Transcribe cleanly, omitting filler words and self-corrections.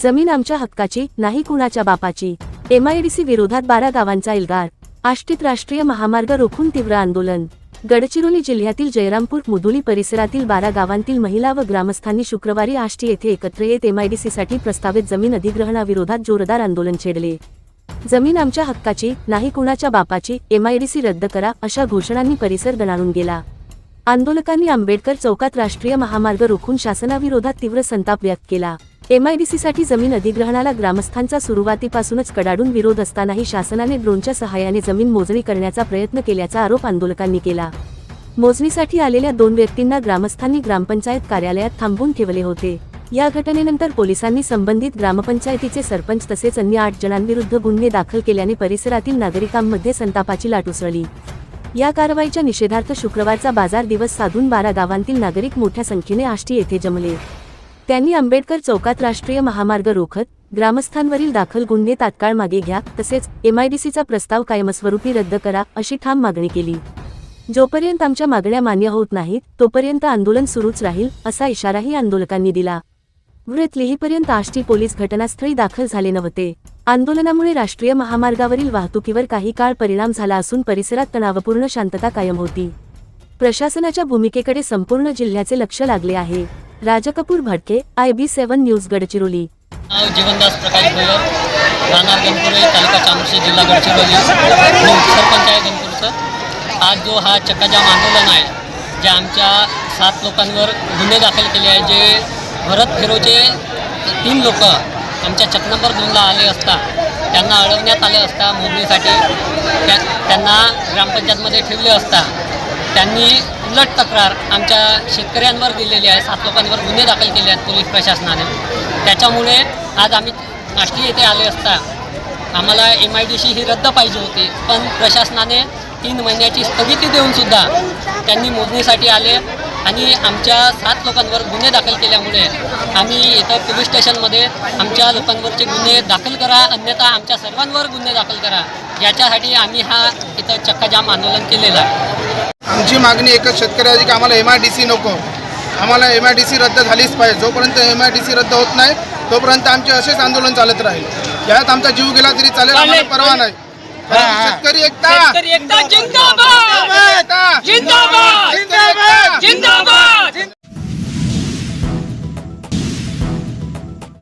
जमीन आमच्या हक्काची, नाही कुणाच्या बापाची। MIDC विरोधात 12 गावांचा एल्गार। आष्टीत राष्ट्रीय महामार्ग रोखून तीव्र आंदोलन। गडचिरोली जिल्ह्यातील जयरामपूर मुदुली परिसरातील 12 गावांतील महिला व ग्रामस्थांनी शुक्रवारी आष्टी येथे एकत्र येत MIDC साठी प्रस्तावित जमीन अधिग्रहणाविरोधात जोरदार आंदोलन छेडले। जमीन आमच्या हक्काची, नाही कुणाच्या बापाची, MIDC रद्द करा अशा घोषणांनी परिसर दणाणून गेला। आंदोलकांनी आंबेडकर चौकात राष्ट्रीय महामार्ग रोखून शासनाविरोधात तीव्र संताप व्यक्त केला। MIDC साठी जमीन अधिग्रहणाला ग्रामस्थांचा सुरुवातीपासूनच कडाडून विरोध असतानाही शासनाने ड्रोनच्या सहाय्याने जमीन मोजणी करण्याचा प्रयत्न केल्याचा आरोप आंदोलकांनी केला। मोजणीसाठी आलेल्या 2 व्यक्तींना ग्रामस्थांनी ग्रामपंचायत कार्यालयात थांबवून ठेवले होते। या घटनेनंतर पोलिसांनी संबंधित ग्रामपंचायतीचे सरपंच तसेच अन्य 8 जणांविरुद्ध गुन्हे दाखल केल्याने परिसरातील नागरिकांमध्ये संतापाची लाट उसळली। या कारवाईच्या निषेधार्थ शुक्रवारचा बाजार दिवस साधून 12 गावांतील नागरिक मोठ्या संख्येने आष्टी येथे जमले। त्यांनी आंबेडकर चौकात राष्ट्रीय महामार्ग रोखत ग्रामस्थांवरील दाखल गुन्हे तात्काळ मागे घ्या, तसेच MIDCचा प्रस्ताव कायमस्वरूपी रद्द करा अशी ठाम मागणी केली। जोपर्यंत आमच्या मागण्या मान्य होत नाहीत तोपर्यंत आंदोलन सुरूच राहील असा इशाराही आंदोलकांनी दिला। वृत्त लिहीपर्यंत आष्टी पोलीस घटनास्थळी दाखल झाले नव्हते। आंदोलनामुळे राष्ट्रीय महामार्गावरील वाहतुकीवर काही काळ परिणाम झाला असून परिसरात तणावपूर्ण शांतता कायम होती। प्रशासनाच्या भूमिकेकडे संपूर्ण जिल्ह्याचे लक्ष लागले आहे। राजकपूर भटके, IB7 न्यूज गडचिरोली। जीवनदास प्रकाश भोयर, राहणार गणपुरे, तालुका चामोर्शी, जिल्हा गडचिरोली। सरपंच आहे गणपुरचं। आज जो हा चक्काजाम आंदोलन आहे, जे आमच्या 7 लोकांवर गुन्हे दाखल केले आहे, जे भरत फेरोचे 3 लोक आमच्या चक नंबर 2ला आले असता त्यांना अडवण्यात आले असता मोजणीसाठी त्यांना ग्रामपंचायतमध्ये ठेवले असता त्यांनी उलट तक्रार आमच्या शेतकऱ्यांवर दिलेली आहे। 7 लोकांवर गुन्हे दाखल केले आहेत पोलीस प्रशासनाने। त्याच्यामुळे आज आम्ही आष्टी येथे आले असता आम्हाला MIDC ही रद्द पाहिजे होती, पण प्रशासनाने 3 महिन्याची स्थगिती देऊनसुद्धा त्यांनी मोजणीसाठी आले आणि आमच्या 7 लोकांवर गुन्हे दाखल केल्यामुळे आम्ही इथं पोलीस स्टेशनमध्ये आमच्या लोकांवरचे गुन्हे दाखल करा, अन्यथा आमच्या सर्वांवर गुन्हे दाखल करा, याच्यासाठी आम्ही हा इथं चक्काजाम आंदोलन केलेलं आहे। आमची मागणी एकच शेतकऱ्याची की आम्हाला MIDC नको, आम्हाला MIDC रद्द झालीच पाहिजे। जोपर्यंत MIDC रद्द होत नाही तोपर्यंत आमचे असेच आंदोलन चालत राहील। यात आमचा जीव गेला तरी चालेल, आम्हाला परवा नाही। शेतकरी एकता जिंदाबाद।